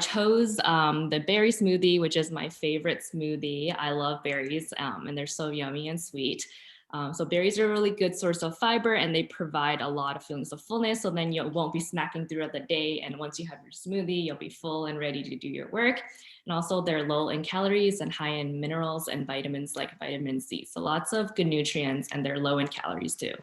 chose the berry smoothie, which is my favorite smoothie. I love berries and they're so yummy and sweet. So berries are a really good source of fiber and they provide a lot of feelings of fullness. So then you won't be snacking throughout the day. And once you have your smoothie, you'll be full and ready to do your work. And also they're low in calories and high in minerals and vitamins like vitamin C. So lots of good nutrients and they're low in calories too.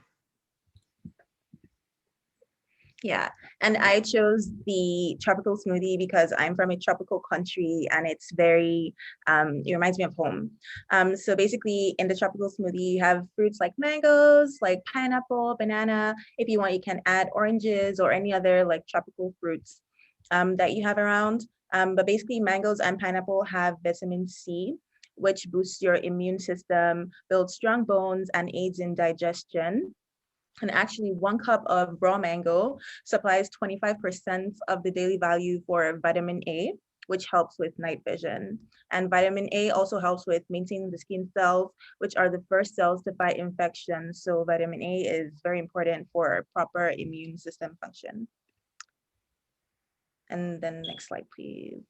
Yeah, and I chose the tropical smoothie because I'm from a tropical country and it's very, it reminds me of home. So basically in the tropical smoothie, you have fruits like mangoes, like pineapple, banana. If you want, you can add oranges or any other like tropical fruits that you have around. But basically mangoes and pineapple have vitamin C, which boosts your immune system, builds strong bones, and aids in digestion. And actually 1 cup of raw mango supplies 25% of the daily value for vitamin A, which helps with night vision. And vitamin A also helps with maintaining the skin cells, which are the first cells to fight infections. So vitamin A is very important for proper immune system function. And then next slide, please.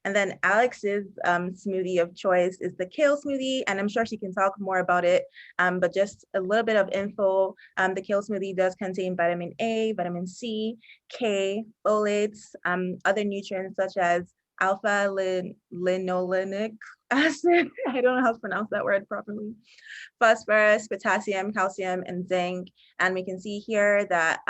And then Alex's smoothie of choice is the kale smoothie, and I'm sure she can talk more about it, but just a little bit of info. The kale smoothie does contain vitamin A, vitamin C, K, folates, other nutrients such as alpha-linolenic acid, I don't know how to pronounce that word properly, phosphorus, potassium, calcium, and zinc. And we can see here that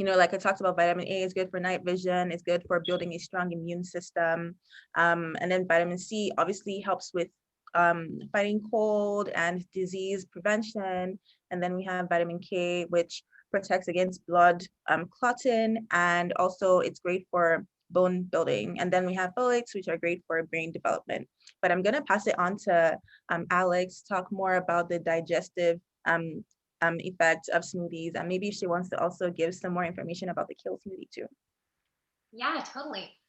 like I talked about, vitamin A is good for night vision, it's good for building a strong immune system. And then vitamin C obviously helps with fighting cold and disease prevention. And then we have vitamin K, which protects against blood clotting, and also it's great for bone building. And then we have folates, which are great for brain development. But I'm gonna pass it on to Alex to talk more about the digestive effect of smoothies, and maybe she wants to also give some more information about the kale smoothie too. Yeah, totally.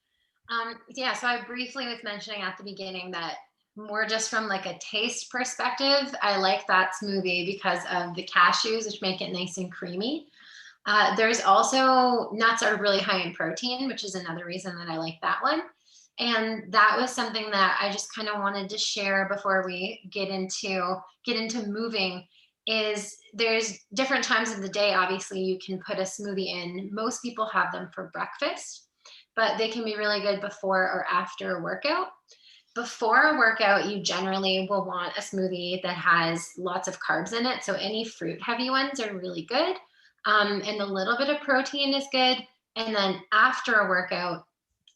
Yeah, so I briefly was mentioning at the beginning that more just from like a taste perspective, I like that smoothie because of the cashews, which make it nice and creamy. There's also nuts are really high in protein, which is another reason that I like that one. And that was something that I just kind of wanted to share before we get into moving. Is there's different times of the day. Obviously, you can put a smoothie in. Most people have them for breakfast, but they can be really good before or after a workout. Before a workout, you generally will want a smoothie that has lots of carbs in it. So any fruit heavy ones are really good. And a little bit of protein is good. And then after a workout,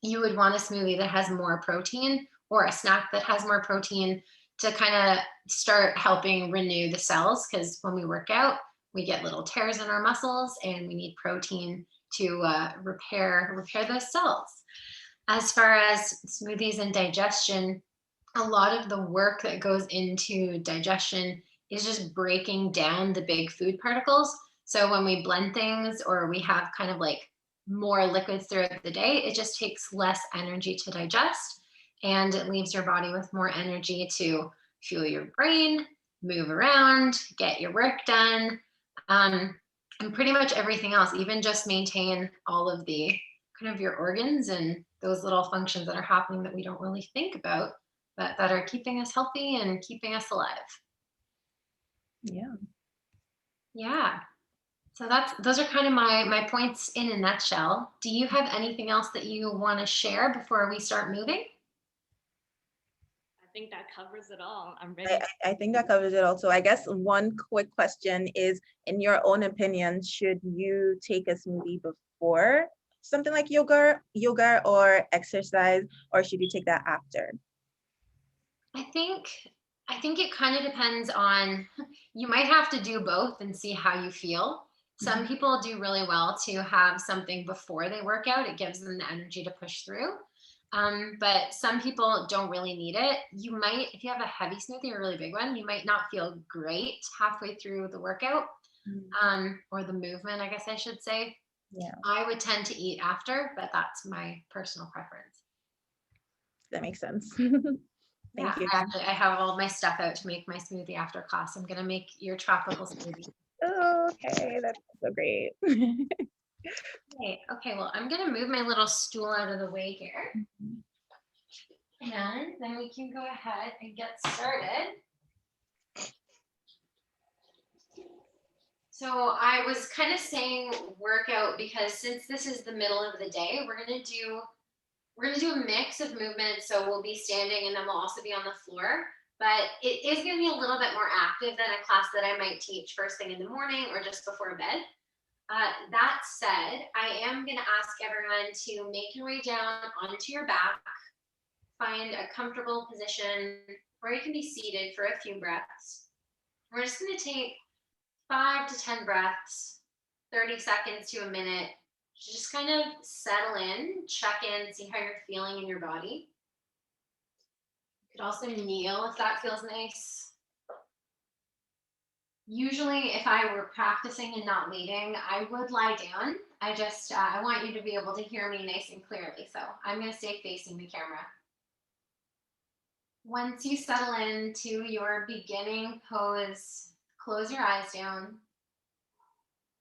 you would want a smoothie that has more protein or a snack that has more protein to kind of start helping renew the cells. Because when we work out, we get little tears in our muscles and we need protein to repair those cells. As far as smoothies and digestion, a lot of the work that goes into digestion is just breaking down the big food particles. So when we blend things or we have kind of like more liquids throughout the day, it just takes less energy to digest and it leaves your body with more energy to fuel your brain, move around, get your work done, and pretty much everything else, even just maintain all of the kind of your organs and those little functions that are happening that we don't really think about, but that are keeping us healthy and keeping us alive. Yeah. Yeah. So those are kind of my points in a nutshell. Do you have anything else that you want to share before we start moving? I think that covers it all. I'm ready. I think that covers it also. I guess one quick question is, in your own opinion, should you take a smoothie before something like yoga or exercise, or should you take that after? I think I think it kind of depends on you might have to do both and see how you feel. Some people do really well to have something before they work out. It gives them the energy to push through. But some people don't really need it. You might, if you have a heavy smoothie or a really big one, you might not feel great halfway through the workout or the movement, I guess I should say. Yeah, I would tend to eat after, but that's my personal preference. that makes sense. Yeah, Thank you. I have all my stuff out to make my smoothie after class. I'm gonna make your tropical smoothie. Okay, that's so great. Okay, well, I'm gonna move my little stool out of the way here. And then we can go ahead and get started. So I was kind of saying workout because since this is the middle of the day, we're gonna do a mix of movements. So we'll be standing and then we'll also be on the floor. But it is gonna be a little bit more active than a class that I might teach first thing in the morning or just before bed. That said, I am gonna ask everyone to make your way down onto your back, find a comfortable position where you can be seated for a few breaths. We're just gonna take 5 to 10 breaths, 30 seconds to a minute. Just kind of settle in, check in, see how you're feeling in your body. You could also kneel if that feels nice. Usually if I were practicing and not leading, I would lie down. I want you to be able to hear me nice and clearly. So I'm gonna stay facing the camera. Once you settle into your beginning pose, close your eyes down.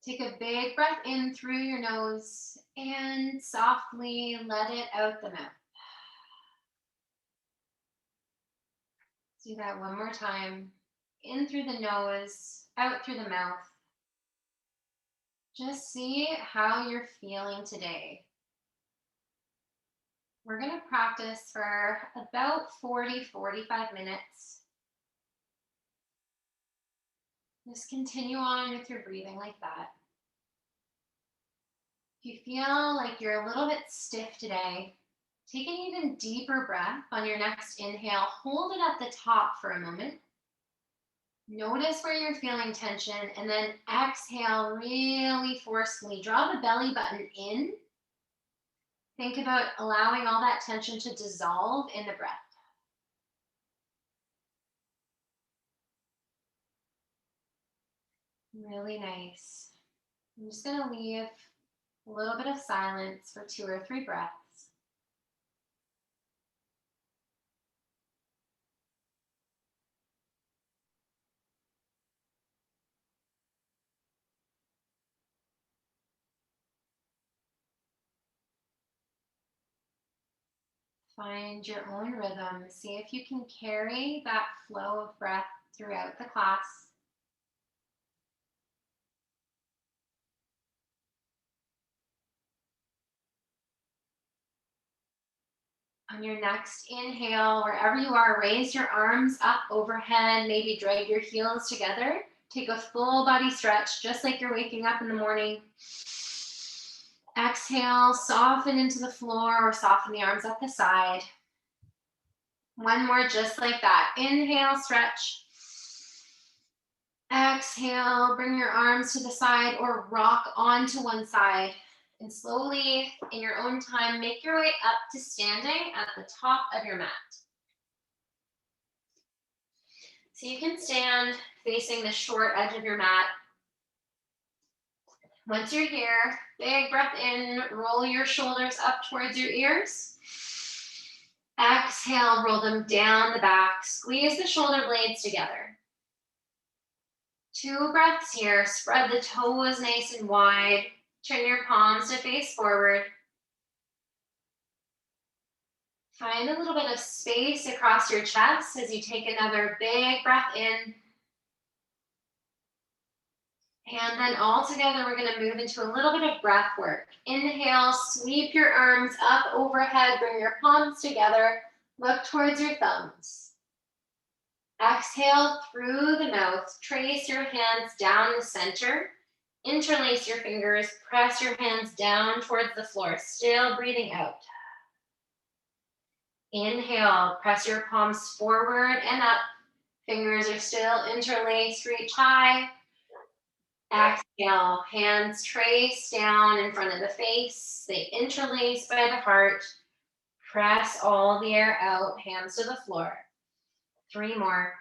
Take a big breath in through your nose and softly let it out the mouth. Do that one more time. In through the nose, out through the mouth. Just see how you're feeling today. We're going to practice for about 40-45 minutes. Just continue on with your breathing like that. If you feel like you're a little bit stiff today, take an even deeper breath on your next inhale. Hold it at the top for a moment. Notice where you're feeling tension, and then exhale really forcefully. Draw the belly button in. Think about allowing all that tension to dissolve in the breath. Really nice. I'm just going to leave a little bit of silence for 2 or 3 breaths. Find your own rhythm. See if you can carry that flow of breath throughout the class. On your next inhale, wherever you are, raise your arms up overhead, maybe drag your heels together. Take a full body stretch, just like you're waking up in the morning. Exhale, soften into the floor or soften the arms at the side. One more just like that. Inhale, stretch. Exhale, bring your arms to the side or rock onto one side. And slowly, in your own time, make your way up to standing at the top of your mat. So you can stand facing the short edge of your mat. Once you're here, big breath in, roll your shoulders up towards your ears. Exhale, roll them down the back, squeeze the shoulder blades together. 2 breaths here, spread the toes nice and wide. Turn your palms to face forward. Find a little bit of space across your chest as you take another big breath in. And then all together, we're going to move into a little bit of breath work. Inhale, sweep your arms up overhead, bring your palms together, look towards your thumbs. Exhale through the mouth, trace your hands down the center. Interlace your fingers, press your hands down towards the floor, still breathing out. Inhale, press your palms forward and up. Fingers are still interlaced, reach high. Exhale, hands trace down in front of the face. They interlace by the heart. Press all the air out, hands to the floor. 3 more.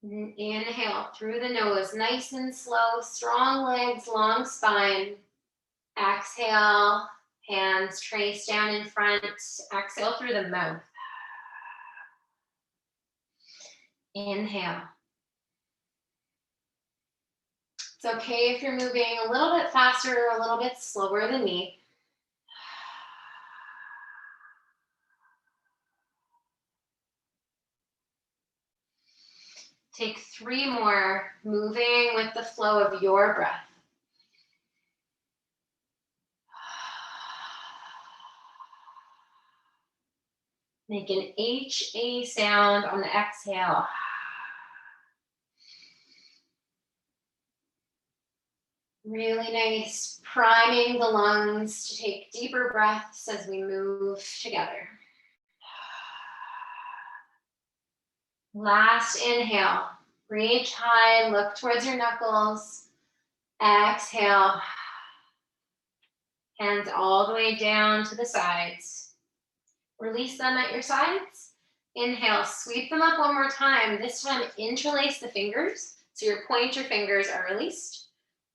Inhale through the nose, nice and slow, strong legs, long spine. Exhale, hands trace down in front. Exhale through the mouth. Inhale. It's okay if you're moving a little bit faster or a little bit slower than me. Take 3 more, moving with the flow of your breath. Make an HA sound on the exhale. Really nice, priming the lungs to take deeper breaths as we move together. Last inhale, reach high, look towards your knuckles. Exhale, hands all the way down to the sides. Release them at your sides. Inhale, sweep them up one more time. This time, interlace the fingers so your pointer fingers are released.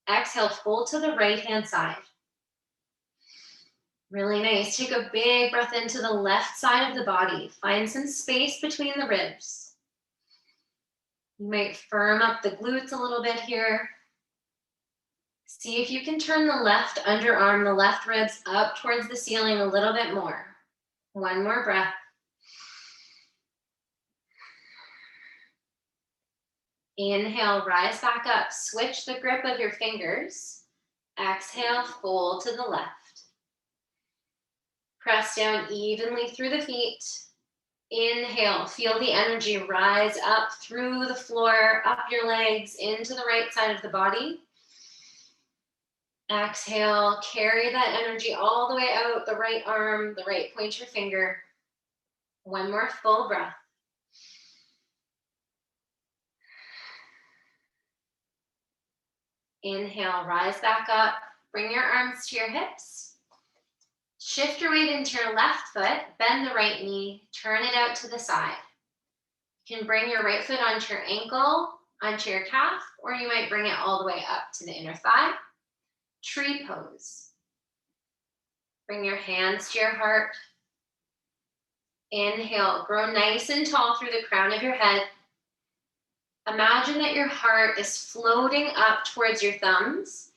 Exhale, fold to the right-hand side. Really nice. Take a big breath into the left side of the body. Find some space between the ribs. You might firm up the glutes a little bit here. See if you can turn the left underarm, the left ribs up towards the ceiling a little bit more. One more breath. Inhale, rise back up. Switch the grip of your fingers. Exhale, fold to the left. Press down evenly through the feet. Inhale, feel the energy rise up through the floor, up your legs, into the right side of the body. Exhale, carry that energy all the way out the right arm, the right pointer finger. One more full breath. Inhale, rise back up. Bring your arms to your hips. Shift your weight into your left foot, bend the right knee, turn it out to the side. You can bring your right foot onto your ankle, onto your calf, or you might bring it all the way up to the inner thigh. Tree pose. Bring your hands to your heart. Inhale, grow nice and tall through the crown of your head. Imagine that your heart is floating up towards your thumbs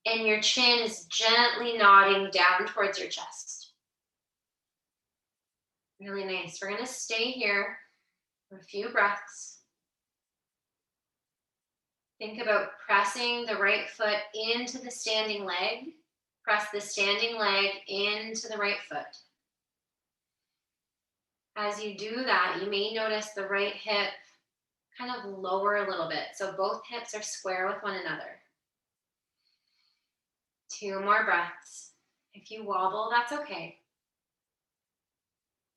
and your chin is gently nodding down towards your chest. Really nice. We're going to stay here for a few breaths. Think about pressing the right foot into the standing leg. Press the standing leg into the right foot. As you do that, you may notice the right hip kind of lower a little bit. So both hips are square with one another. 2 more breaths. If you wobble, that's okay.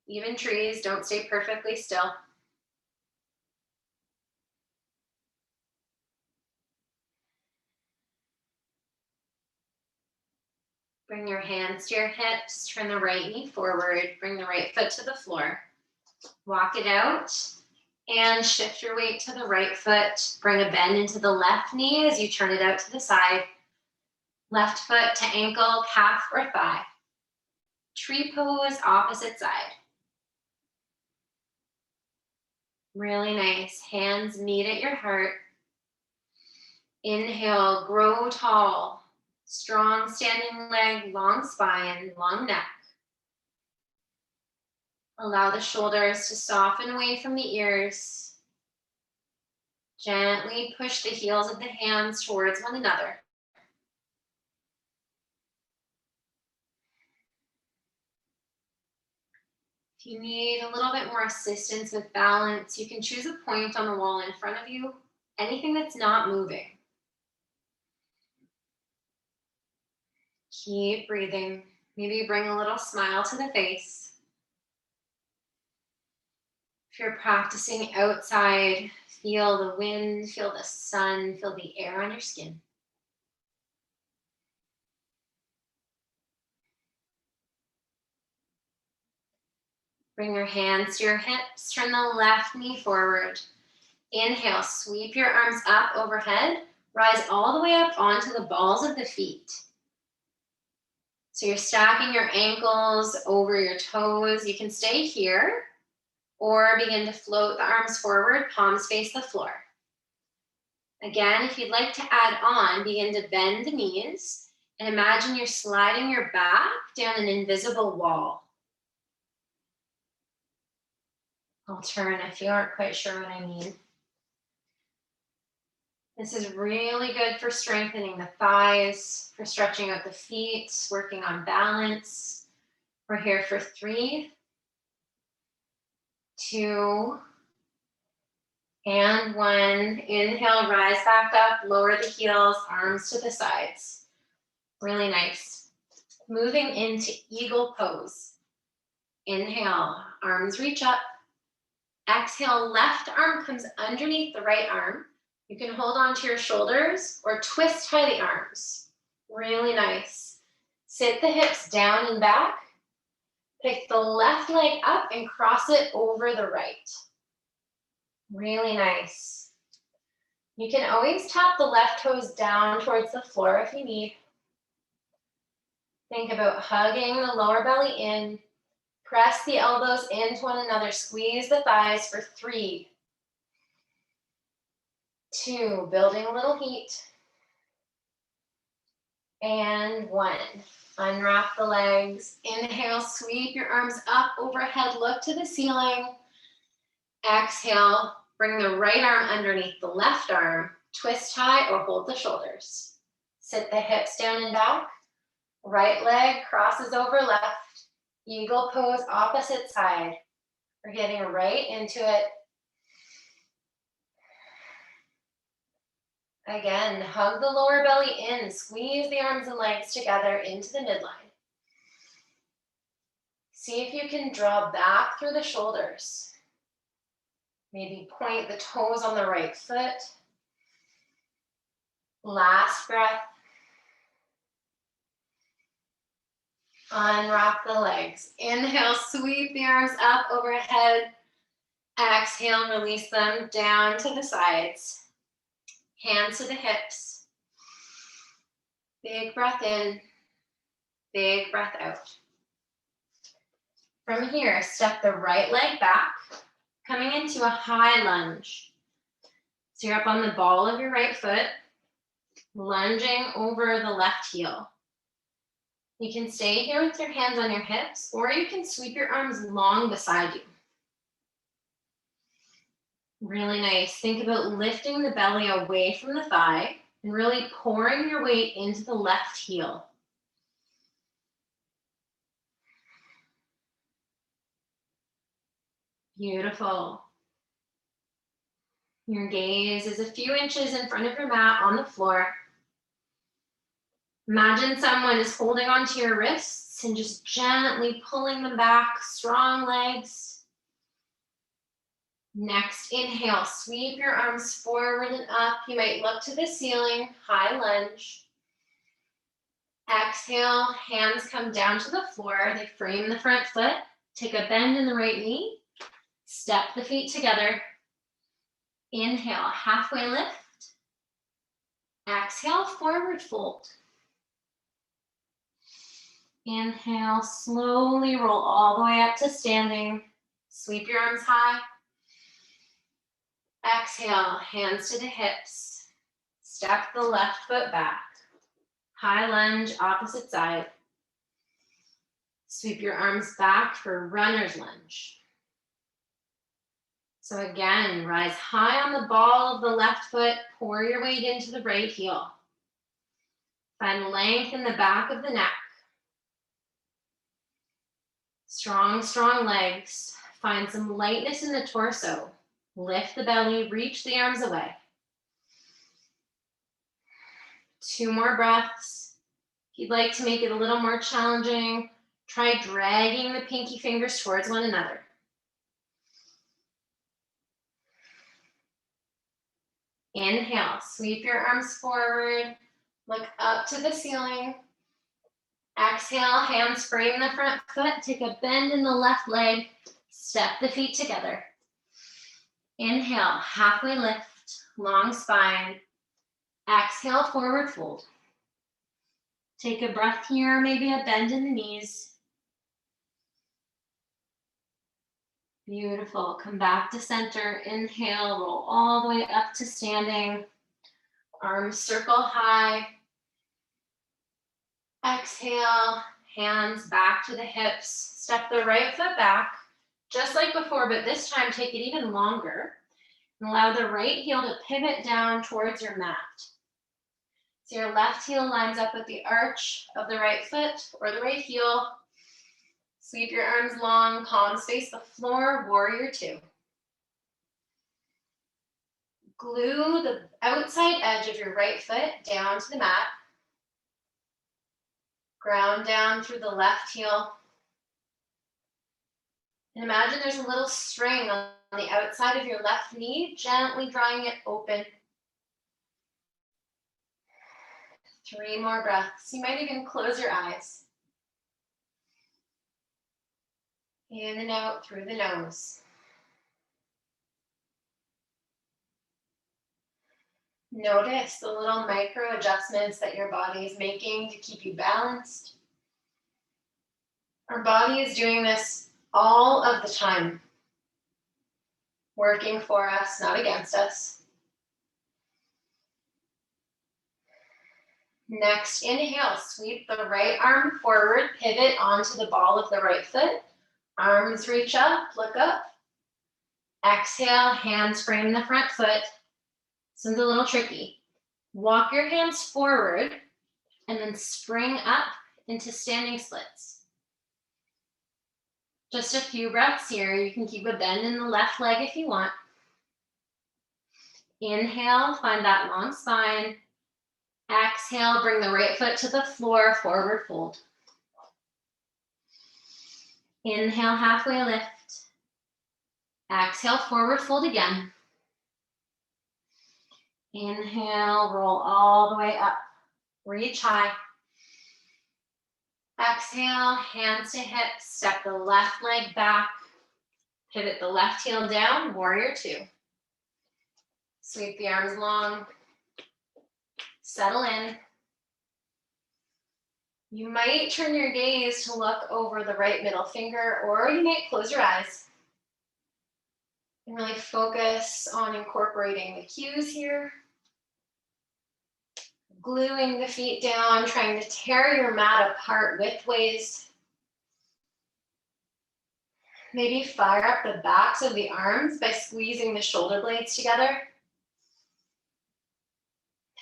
Even trees don't stay perfectly still. Bring your hands to your hips, turn the right knee forward, bring the right foot to the floor. Walk it out and shift your weight to the right foot. Bring a bend into the left knee as you turn it out to the side. Left foot to ankle, calf, or thigh. Tree pose, opposite side. Really nice. Hands meet at your heart. Inhale, grow tall. Strong standing leg, long spine, long neck. Allow the shoulders to soften away from the ears. Gently push the heels of the hands towards one another. If you need a little bit more assistance with balance, you can choose a point on the wall in front of you, anything that's not moving. Keep breathing. Maybe bring a little smile to the face. If you're practicing outside, feel the wind, feel the sun, feel the air on your skin. Bring your hands to your hips, turn the left knee forward. Inhale, sweep your arms up overhead, rise all the way up onto the balls of the feet. So you're stacking your ankles over your toes. You can stay here or begin to float the arms forward, palms face the floor. Again, if you'd like to add on, begin to bend the knees and imagine you're sliding your back down an invisible wall. I'll turn if you aren't quite sure what I mean. This is really good for strengthening the thighs, for stretching out the feet, working on balance. We're here for 3, 2, and 1. Inhale, rise back up, lower the heels, arms to the sides. Really nice. Moving into eagle pose. Inhale, arms reach up. Exhale, left arm comes underneath the right arm. You can hold on to your shoulders or twist tie the arms. Really nice. Sit the hips down and back. Pick the left leg up and cross it over the right. Really nice. You can always tap the left toes down towards the floor if you need. Think about hugging the lower belly in. Press the elbows into one another. Squeeze the thighs for 3, 2, building a little heat. And 1. Unwrap the legs. Inhale, sweep your arms up overhead. Look to the ceiling. Exhale, bring the right arm underneath the left arm. Twist tie or hold the shoulders. Sit the hips down and back. Right leg crosses over left. Eagle pose, opposite side. We're getting right into it. Again, hug the lower belly in. Squeeze the arms and legs together into the midline. See if you can draw back through the shoulders. Maybe point the toes on the right foot. Last breath. Unwrap the legs. Inhale, sweep the arms up overhead. Exhale, release them down to the sides. Hands to the hips. Big breath in, big breath out. From here, step the right leg back, coming into a high lunge. So you're up on the ball of your right foot, lunging over the left heel. You can stay here with your hands on your hips, or you can sweep your arms long beside you. Really nice. Think about lifting the belly away from the thigh and really pouring your weight into the left heel. Beautiful. Your gaze is a few inches in front of your mat on the floor. Imagine someone is holding onto your wrists and just gently pulling them back. Strong legs. Next, inhale, sweep your arms forward and up. You might look to the ceiling, high lunge. Exhale, hands come down to the floor. They frame the front foot. Take a bend in the right knee. Step the feet together. Inhale, halfway lift. Exhale, forward fold. Inhale, slowly roll all the way up to standing. Sweep your arms high. Exhale, hands to the hips. Step the left foot back. High lunge, opposite side. Sweep your arms back for runner's lunge. So again, rise high on the ball of the left foot. Pour your weight into the right heel. Find length in the back of the neck. Strong, strong legs. Find some lightness in the torso. Lift the belly, reach the arms away. 2 more breaths. If you'd like to make it a little more challenging, try dragging the pinky fingers towards one another. Inhale, sweep your arms forward, look up to the ceiling. Exhale, hands frame the front foot, take a bend in the left leg, step the feet together. Inhale, halfway lift, long spine. Exhale, forward fold. Take a breath here, maybe a bend in the knees. Beautiful. Come back to center. Inhale, roll all the way up to standing. arms circle high. Exhale, hands back to the hips. Step the right foot back, just like before, but this time take it even longer. And allow the right heel to pivot down towards your mat. So your left heel lines up with the arch of the right foot or the right heel. Sweep your arms long, palms face the floor, warrior two. Glue the outside edge of your right foot down to the mat. Ground down through the left heel. And imagine there's a little string on the outside of your left knee, gently drawing it open. 3 more breaths. You might even close your eyes. In and out through the nose. Notice the little micro adjustments that your body is making to keep you balanced. Our body is doing this all of the time, working for us, not against us. Next, inhale, sweep the right arm forward, pivot onto the ball of the right foot. Arms reach up, look up. Exhale, hands frame the front foot. This one's a little tricky. Walk your hands forward and then spring up into standing splits. Just a few breaths here. You can keep a bend in the left leg if you want. Inhale, find that long spine. Exhale, bring the right foot to the floor, forward fold. Inhale, halfway lift. Exhale, forward fold again. Inhale, roll all the way up. Reach high. Exhale, hands to hips. Step the left leg back. Pivot the left heel down, warrior two. Sweep the arms long. Settle in. You might turn your gaze to look over the right middle finger, or you might close your eyes and really focus on incorporating the cues here. Gluing the feet down, trying to tear your mat apart widthways. Maybe fire up the backs of the arms by squeezing the shoulder blades together.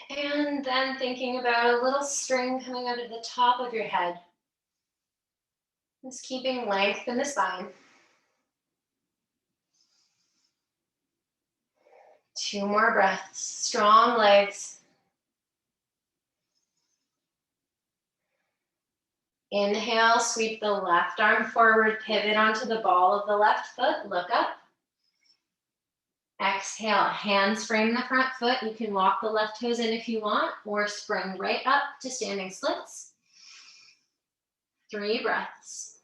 And then thinking about a little string coming out of the top of your head. Just keeping length in the spine. 2 more breaths, strong legs. Inhale, sweep the left arm forward, pivot onto the ball of the left foot, look up. Exhale, hands frame the front foot. You can walk the left toes in if you want, or spring right up to standing splits. 3 breaths.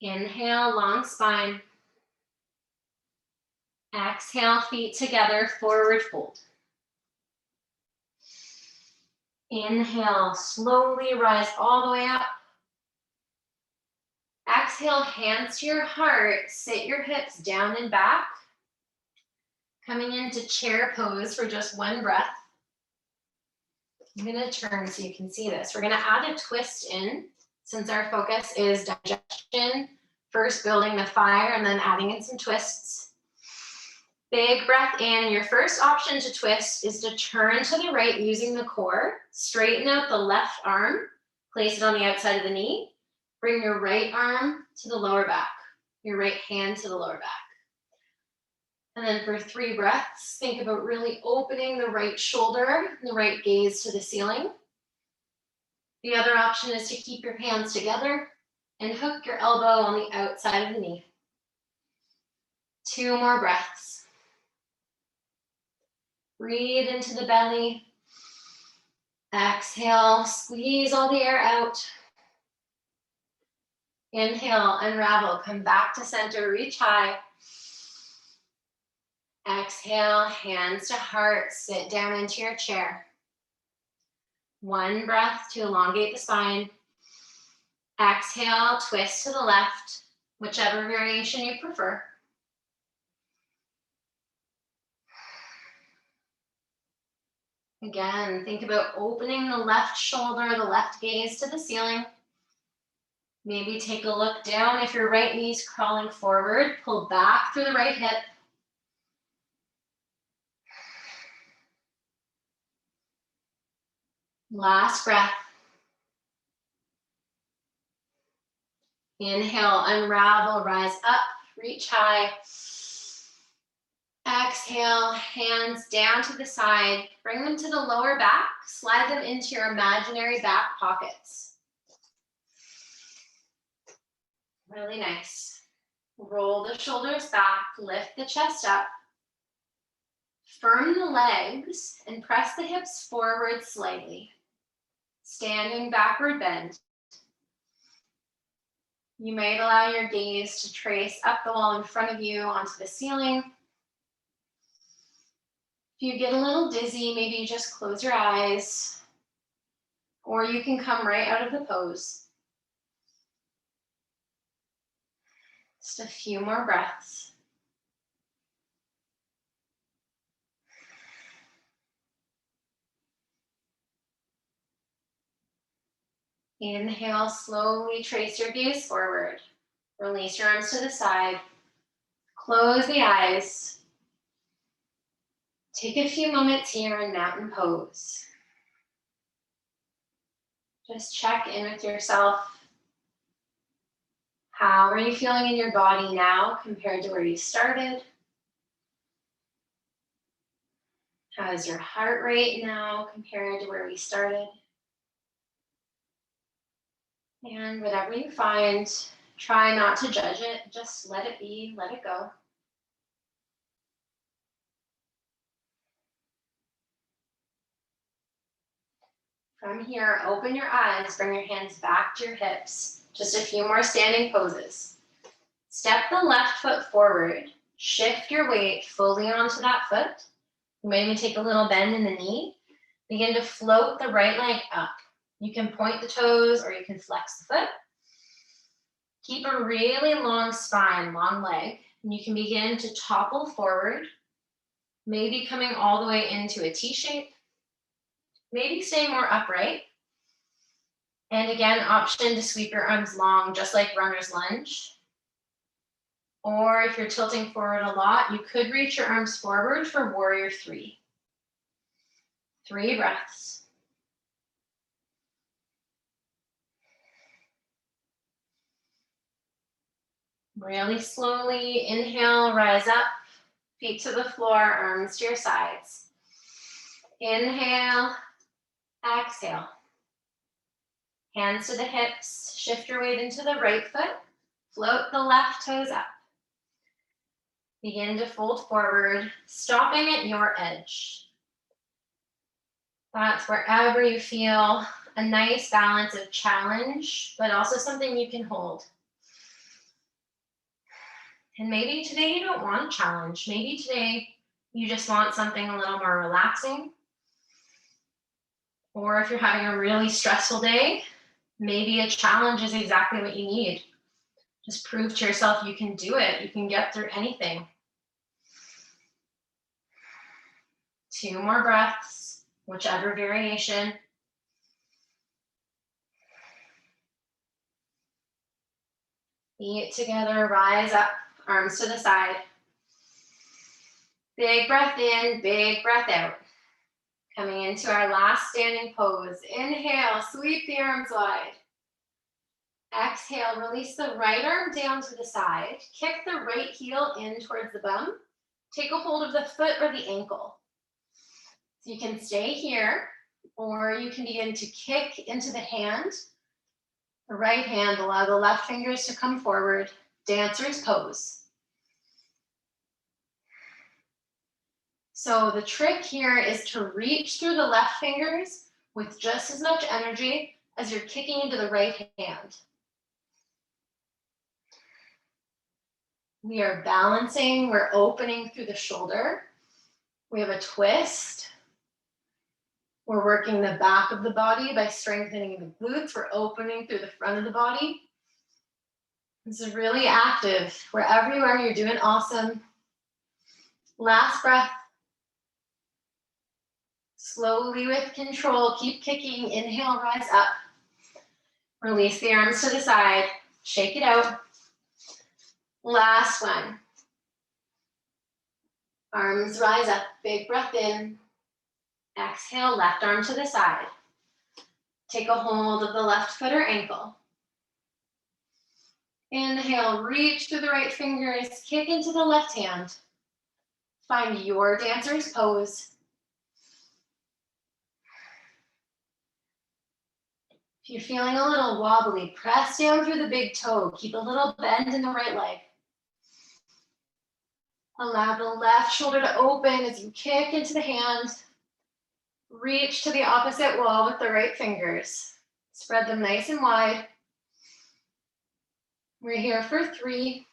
Inhale, long spine. Exhale, feet together, forward fold. Inhale, slowly rise all the way up. Exhale, hands to your heart, sit your hips down and back. Coming into chair pose for just 1 breath. I'm gonna turn so you can see this. We're gonna add a twist in, since our focus is digestion, first building the fire and then adding in some twists. Big breath in. Your first option to twist is to turn to the right using the core. Straighten out the left arm, place it on the outside of the knee. Bring your right arm to the lower back, your right hand to the lower back. And then for 3 breaths, think about really opening the right shoulder, the right gaze to the ceiling. The other option is to keep your hands together and hook your elbow on the outside of the knee. 2 more breaths. Breathe into the belly. Exhale, squeeze all the air out. Inhale, unravel, come back to center, reach high. Exhale, hands to heart, sit down into your chair. 1 breath to elongate the spine. Exhale, twist to the left, whichever variation you prefer. Again, think about opening the left shoulder, the left gaze to the ceiling. Maybe take a look down if your right knee's crawling forward. Pull back through the right hip. Last breath. Inhale, unravel, rise up, reach high. Exhale, hands down to the side. Bring them to the lower back. Slide them into your imaginary back pockets. Really nice. Roll the shoulders back, lift the chest up. Firm the legs and press the hips forward slightly. Standing backward bend. You might allow your gaze to trace up the wall in front of you onto the ceiling. If you get a little dizzy, maybe you just close your eyes, or you can come right out of the pose. Just a few more breaths. Inhale, slowly trace your gaze forward. Release your arms to the side. Close the eyes. Take a few moments here in mountain pose. Just check in with yourself. How are you feeling in your body now compared to where you started? How is your heart rate now compared to where we started? And whatever you find, try not to judge it. Just let it be, let it go. From here, open your eyes, bring your hands back to your hips. Just a few more standing poses. Step the left foot forward. Shift your weight fully onto that foot. You might even take a little bend in the knee. Begin to float the right leg up. You can point the toes or you can flex the foot. Keep a really long spine, long leg, and you can begin to topple forward, maybe coming all the way into a T shape, maybe staying more upright. And again, option to sweep your arms long, just like runner's lunge. Or if you're tilting forward a lot, you could reach your arms forward for warrior 3. 3 breaths. Really slowly inhale, rise up, feet to the floor, arms to your sides. Inhale, exhale. Hands to the hips, shift your weight into the right foot, float the left toes up. Begin to fold forward, stopping at your edge. That's wherever you feel a nice balance of challenge, but also something you can hold. And maybe today you don't want a challenge. Maybe today you just want something a little more relaxing. Or if you're having a really stressful day, maybe a challenge is exactly what you need. Just prove to yourself you can do it. You can get through anything. 2 more breaths, whichever variation. Feet together, rise up, arms to the side. Big breath in, big breath out. Coming into our last standing pose. Inhale, sweep the arms wide. Exhale, release the right arm down to the side. Kick the right heel in towards the bum. Take a hold of the foot or the ankle. So you can stay here, or you can begin to kick into the hand. The right hand, allow the left fingers to come forward. Dancer's pose. So the trick here is to reach through the left fingers with just as much energy as you're kicking into the right hand. We are balancing, we're opening through the shoulder. We have a twist. We're working the back of the body by strengthening the glutes. We're opening through the front of the body. This is really active. Wherever you are, you're doing awesome. Last breath. Slowly with control, keep kicking. Inhale, rise up. Release the arms to the side. Shake it out. Last one. Arms rise up. Big breath in. Exhale, left arm to the side. Take a hold of the left foot or ankle. Inhale, reach through the right fingers, kick into the left hand. Find your dancer's pose. If you're feeling a little wobbly, press down through the big toe. Keep a little bend in the right leg. Allow the left shoulder to open as you kick into the hand. Reach to the opposite wall with the right fingers. Spread them nice and wide. We're here for 3,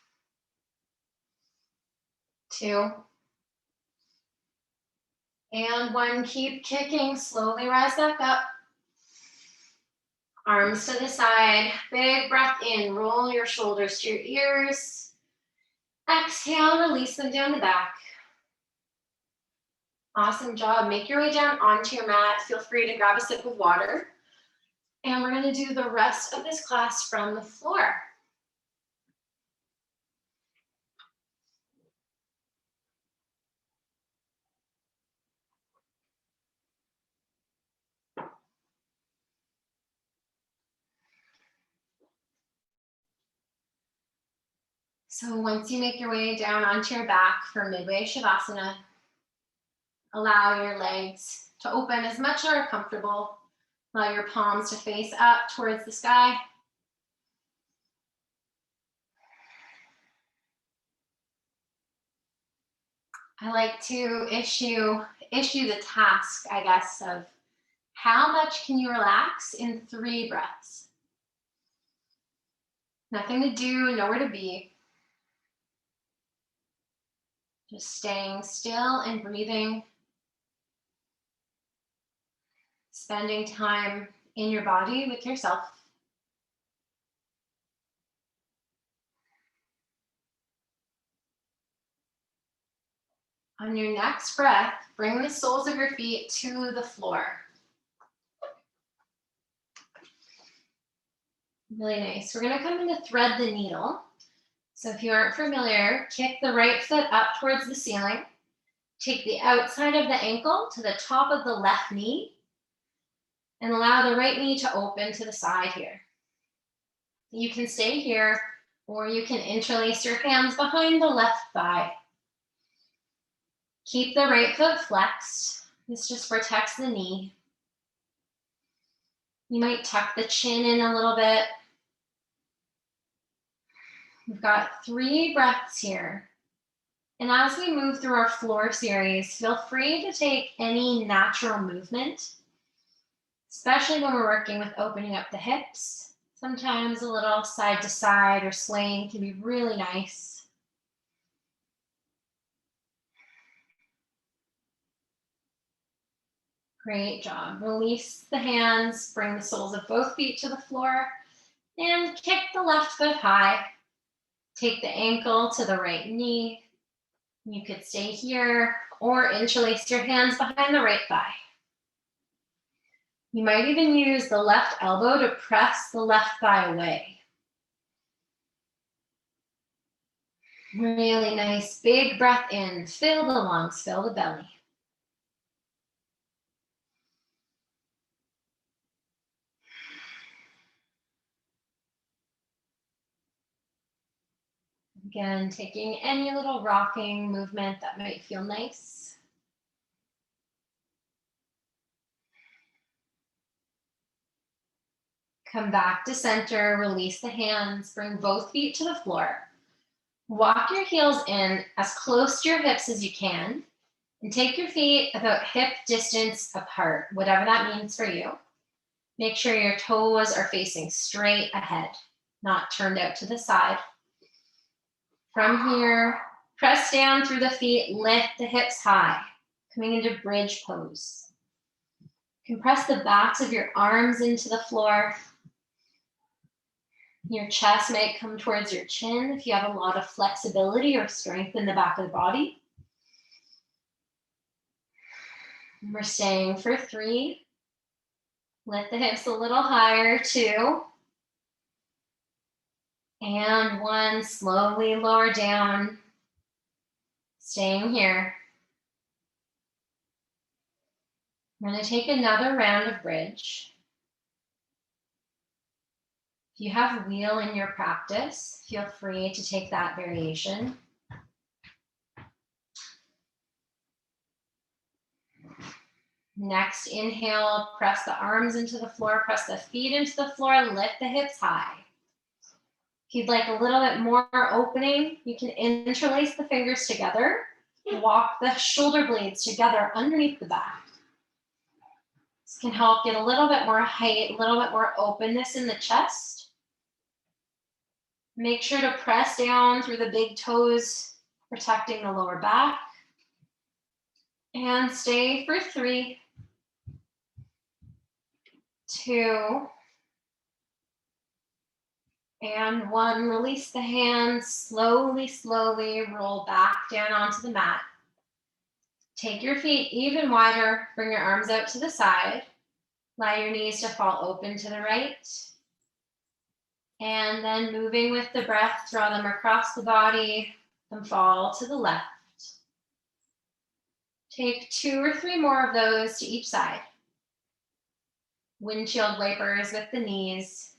2, and 1. Keep kicking. Slowly rise back up. Arms to the side. Big breath in. Roll your shoulders to your ears. Exhale, release them down the back. Awesome job. Make your way down onto your mat. Feel free to grab a sip of water. And we're going to do the rest of this class from the floor. So once you make your way down onto your back for midway Shavasana, allow your legs to open as much as are comfortable. Allow your palms to face up towards the sky. I like to issue the task, I guess, of how much can you relax in 3 breaths? Nothing to do, nowhere to be. Just staying still and breathing. Spending time in your body with yourself. On your next breath, bring the soles of your feet to the floor. Really nice. We're going to come in to thread the needle. So if you aren't familiar, kick the right foot up towards the ceiling. Take the outside of the ankle to the top of the left knee. And allow the right knee to open to the side here. You can stay here, or you can interlace your hands behind the left thigh. Keep the right foot flexed. This just protects the knee. You might tuck the chin in a little bit. We've got 3 breaths here. And as we move through our floor series, feel free to take any natural movement, especially when we're working with opening up the hips. Sometimes a little side to side or swaying can be really nice. Great job. Release the hands, bring the soles of both feet to the floor, and kick the left foot high. Take the ankle to the right knee. You could stay here or interlace your hands behind the right thigh. You might even use the left elbow to press the left thigh away. Really nice. Big breath in. Fill the lungs, fill the belly. Again, taking any little rocking movement that might feel nice. Come back to center, release the hands, bring both feet to the floor. Walk your heels in as close to your hips as you can, and take your feet about hip distance apart, whatever that means for you. Make sure your toes are facing straight ahead, not turned out to the side. From here, press down through the feet, lift the hips high, coming into bridge pose. Compress the backs of your arms into the floor. Your chest might come towards your chin if you have a lot of flexibility or strength in the back of the body. We're staying for 3. Lift the hips a little higher, 2. And 1, slowly lower down. Staying here. We're going to take another round of bridge. If you have wheel in your practice, feel free to take that variation. Next, inhale, press the arms into the floor, press the feet into the floor, lift the hips high. If you'd like a little bit more opening, you can interlace the fingers together, walk the shoulder blades together underneath the back. This can help get a little bit more height, a little bit more openness in the chest. Make sure to press down through the big toes, protecting the lower back. And stay for 3, 2, and 1. Release the hands, slowly, slowly roll back down onto the mat. Take your feet even wider, bring your arms out to the side. Allow your knees to fall open to the right. And then moving with the breath, draw them across the body, and fall to the left. Take 2 or 3 more of those to each side. Windshield wipers with the knees.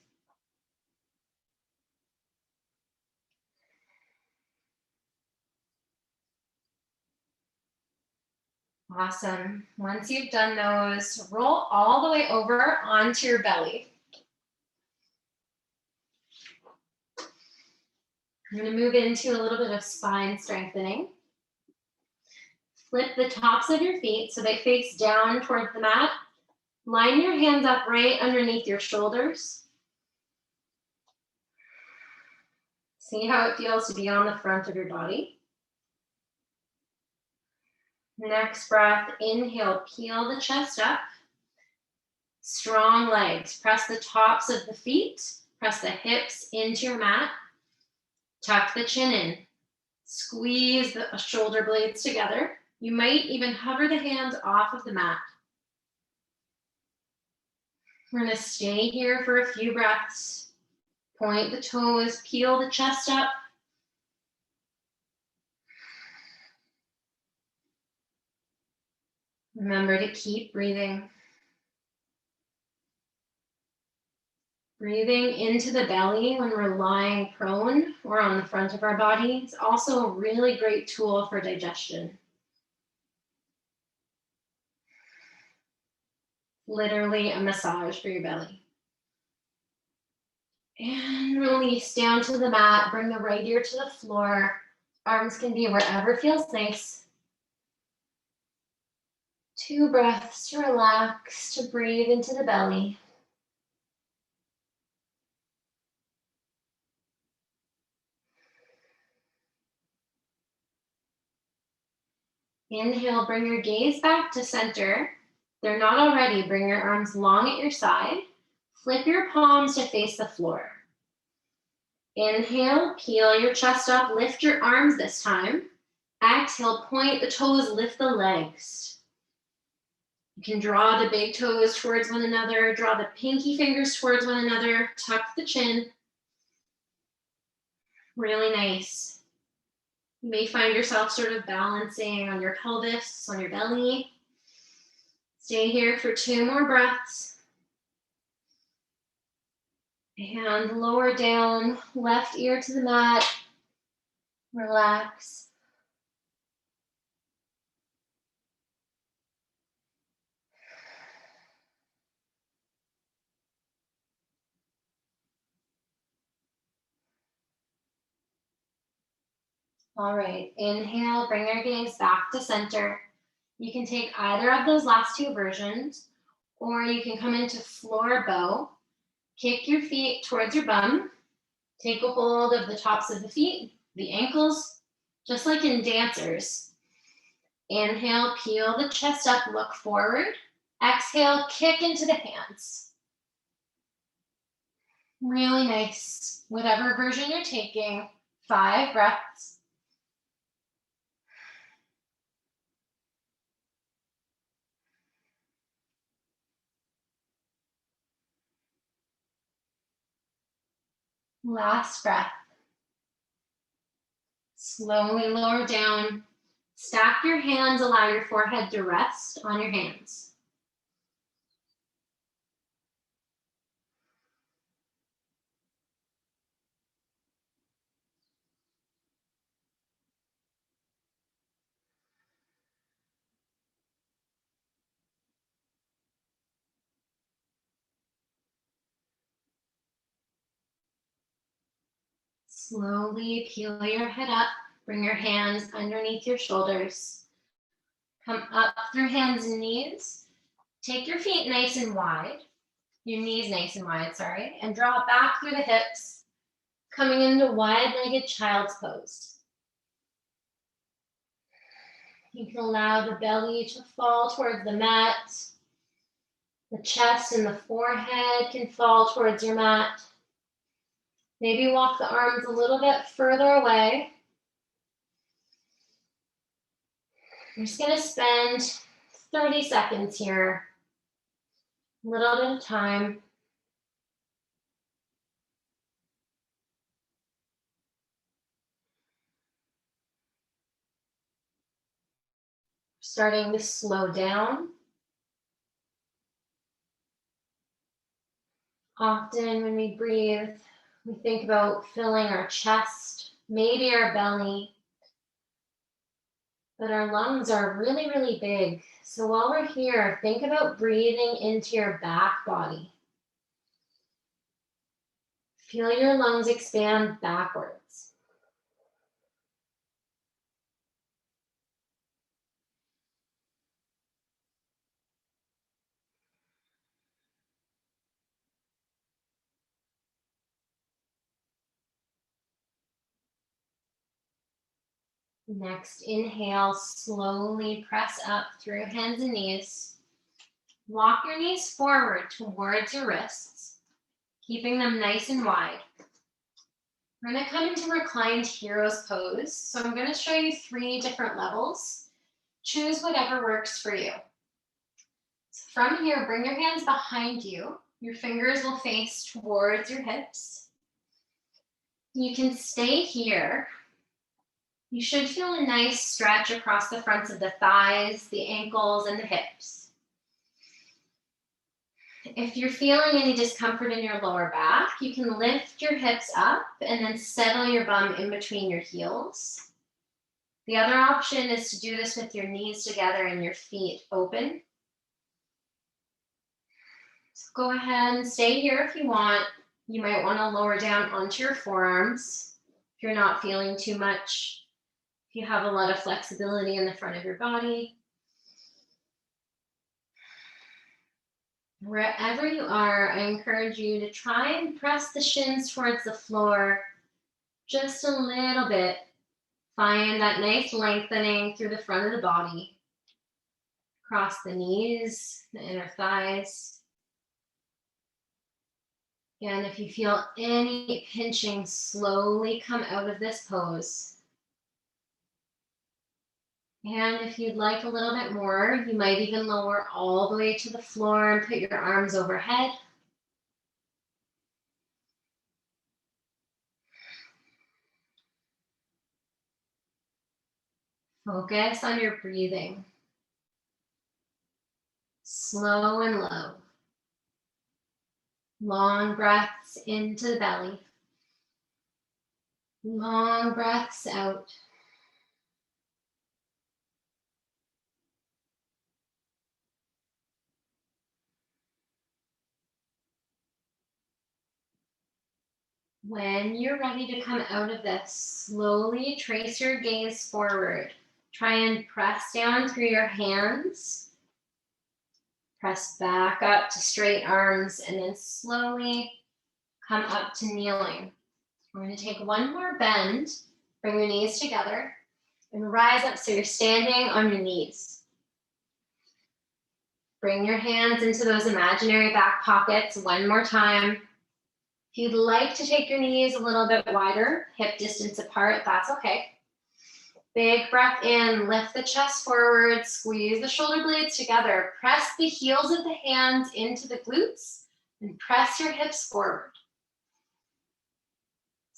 Awesome. Once you've done those, roll all the way over onto your belly. I'm going to move into a little bit of spine strengthening. Flip the tops of your feet so they face down towards the mat. Line your hands up right underneath your shoulders. See how it feels to be on the front of your body. Next breath, inhale, peel the chest up. Strong legs. Press the tops of the feet. Press the hips into your mat. Tuck the chin in. Squeeze the shoulder blades together. You might even hover the hands off of the mat. We're going to stay here for a few breaths. Point the toes, peel the chest up. Remember to keep breathing. Breathing into the belly when we're lying prone or on the front of our body is also a really great tool for digestion. Literally a massage for your belly. And release down to the mat. Bring the right ear to the floor. Arms can be wherever feels nice. 2 breaths to relax, to breathe into the belly. Inhale, bring your gaze back to center. If they're not already, bring your arms long at your side. Flip your palms to face the floor. Inhale, peel your chest up, lift your arms this time. Exhale, point the toes, lift the legs. You can draw the big toes towards one another, draw the pinky fingers towards one another, tuck the chin. Really nice. You may find yourself sort of balancing on your pelvis, on your belly. Stay here for 2 more breaths. And lower down, left ear to the mat. Relax. All right, inhale, bring your gaze back to center. You can take either of those last 2 versions, or you can come into floor bow. Kick your feet towards your bum. Take a hold of the tops of the feet, the ankles, just like in dancers. Inhale, peel the chest up, look forward. Exhale, kick into the hands. Really nice. Whatever version you're taking, 5 breaths. Last breath. Slowly lower down. Stack your hands, allow your forehead to rest on your hands. Slowly peel your head up. Bring your hands underneath your shoulders. Come up through hands and knees. Take your feet nice and wide. Your knees nice and wide, sorry. And draw back through the hips. Coming into wide-legged child's pose. You can allow the belly to fall towards the mat. The chest and the forehead can fall towards your mat. Maybe walk the arms a little bit further away. I'm just going to spend 30 seconds here, a little bit of time. Starting to slow down. Often when we breathe, we think about filling our chest, maybe our belly, but our lungs are really, really big. So while we're here, think about breathing into your back body. Feel your lungs expand backwards. Next, inhale, slowly press up through hands and knees. Walk your knees forward towards your wrists, keeping them nice and wide. We're going to come into reclined hero's pose. So I'm going to show you 3 different levels. Choose whatever works for you. So from here, bring your hands behind you. Your fingers will face towards your hips. You can stay here. You should feel a nice stretch across the fronts of the thighs, the ankles, and the hips. If you're feeling any discomfort in your lower back, you can lift your hips up and then settle your bum in between your heels. The other option is to do this with your knees together and your feet open. So go ahead and stay here if you want. You might want to lower down onto your forearms if you're not feeling too much. If you have a lot of flexibility in the front of your body. Wherever you are, I encourage you to try and press the shins towards the floor just a little bit. Find that nice lengthening through the front of the body. Across the knees, the inner thighs. Again, if you feel any pinching, slowly come out of this pose. And if you'd like a little bit more, you might even lower all the way to the floor and put your arms overhead. Focus on your breathing. Slow and low. Long breaths into the belly. Long breaths out. When you're ready to come out of this, slowly trace your gaze forward. Try and press down through your hands. Press back up to straight arms and then slowly come up to kneeling. We're going to take one more bend. Bring your knees together and rise up so you're standing on your knees. Bring your hands into those imaginary back pockets one more time. If you'd like to take your knees a little bit wider, hip distance apart, that's okay. Big breath in, lift the chest forward, squeeze the shoulder blades together, press the heels of the hands into the glutes, and press your hips forward.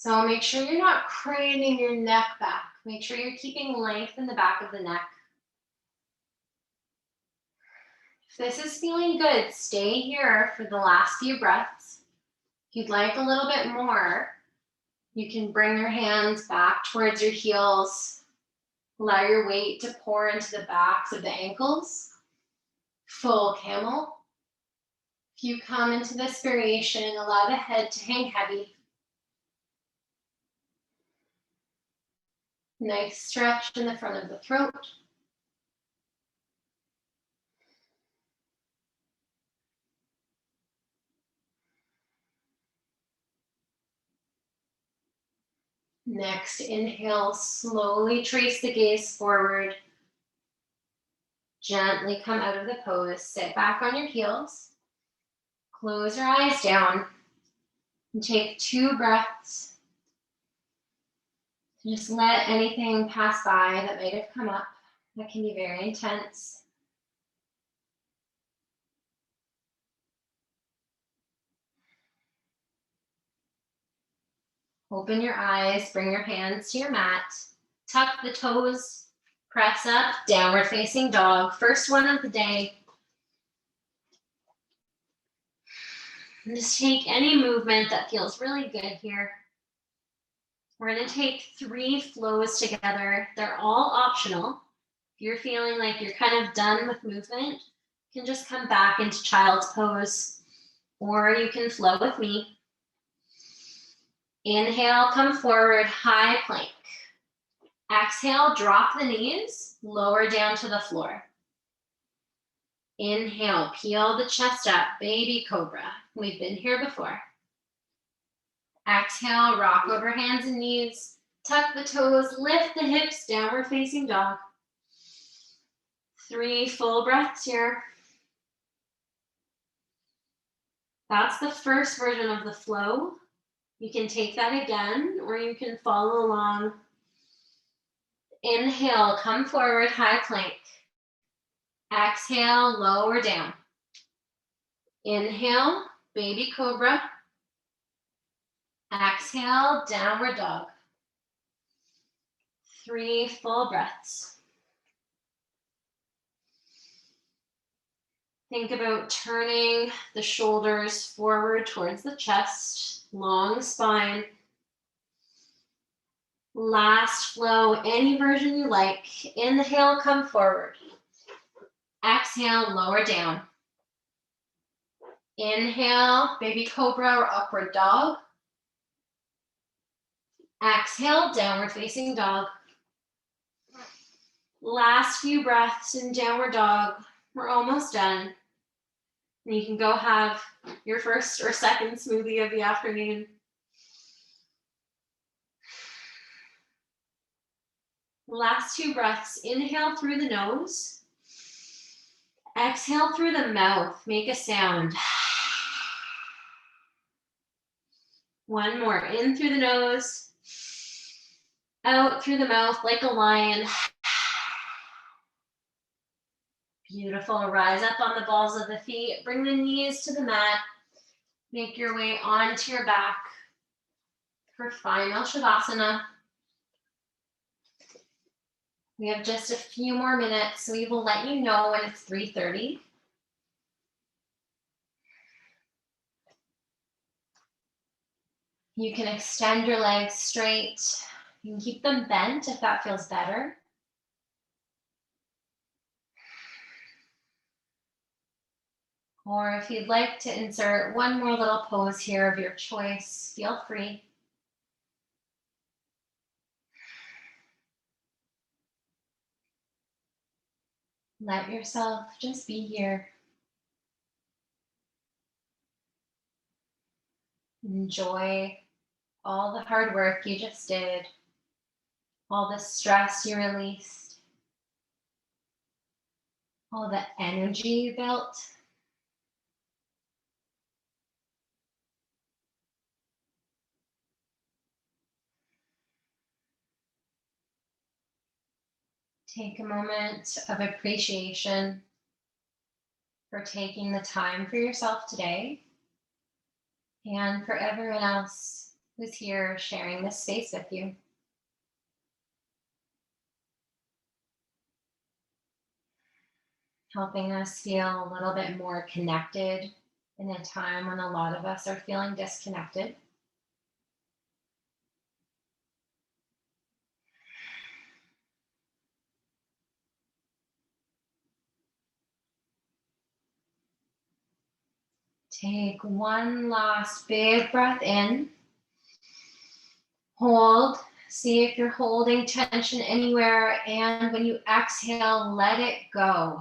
So make sure you're not craning your neck back. Make sure you're keeping length in the back of the neck. If this is feeling good, stay here for the last few breaths. If you'd like a little bit more, you can bring your hands back towards your heels. Allow your weight to pour into the backs of the ankles. Full camel. If you come into this variation, allow the head to hang heavy. Nice stretch in the front of the throat. Next, inhale, slowly trace the gaze forward. Gently come out of the pose, sit back on your heels. Close your eyes down and take 2 breaths. Just let anything pass by that might have come up. That can be very intense. Open your eyes, bring your hands to your mat. Tuck the toes, press up, downward facing dog. First one of the day. And just take any movement that feels really good here. We're going to take 3 flows together. They're all optional. If you're feeling like you're kind of done with movement, you can just come back into child's pose, or you can flow with me. Inhale, come forward, high plank. Exhale, drop the knees, lower down to the floor. Inhale, peel the chest up, baby cobra. We've been here before. Exhale, rock over hands and knees. Tuck the toes, lift the hips, downward facing dog. 3 full breaths here. That's the first version of the flow. You can take that again, or you can follow along. Inhale, come forward, high plank. Exhale, lower down. Inhale, baby cobra. Exhale, downward dog. 3 full breaths. Think about turning the shoulders forward towards the chest, long spine. Last flow, any version you like. Inhale, come forward. Exhale, lower down. Inhale, baby cobra or upward dog. Exhale, downward facing dog. Last few breaths in downward dog. We're almost done. And you can go have your first or second smoothie of the afternoon. Last 2 breaths. Inhale through the nose. Exhale through the mouth. Make a sound. One more. In through the nose. Out through the mouth like a lion. Beautiful. Rise up on the balls of the feet. Bring the knees to the mat. Make your way onto your back for final Shavasana. We have just a few more minutes, so we will let you know when it's 3:30. You can extend your legs straight. You can keep them bent if that feels better. Or if you'd like to insert one more little pose here of your choice, feel free. Let yourself just be here. Enjoy all the hard work you just did, all the stress you released, all the energy you built. Take a moment of appreciation for taking the time for yourself today and for everyone else who's here sharing this space with you. Helping us feel a little bit more connected in a time when a lot of us are feeling disconnected. Take one last big breath in. Hold. See if you're holding tension anywhere. And when you exhale, let it go.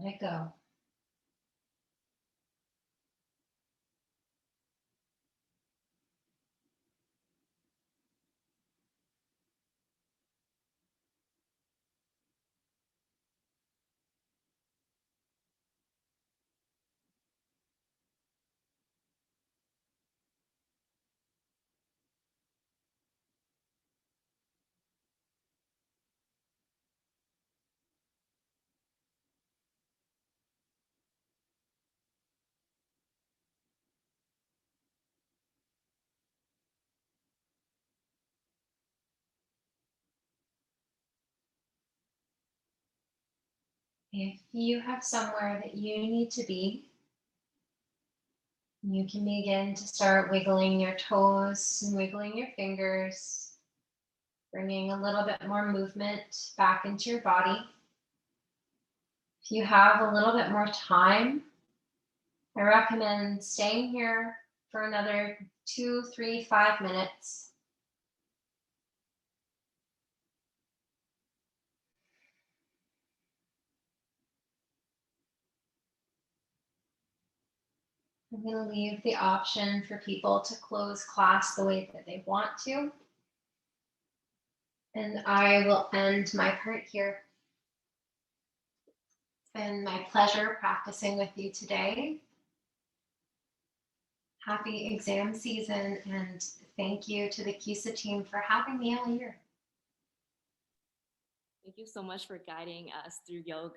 Let it go. If you have somewhere that you need to be, you can begin to start wiggling your toes and wiggling your fingers, bringing a little bit more movement back into your body. If you have a little bit more time, I recommend staying here for another 2, 3, 5 minutes. I'm going to leave the option for people to close class the way that they want to. And I will end my part here. It's been my pleasure practicing with you today. Happy exam season, and thank you to the CUSA team for having me all year. Thank you so much for guiding us through yoga.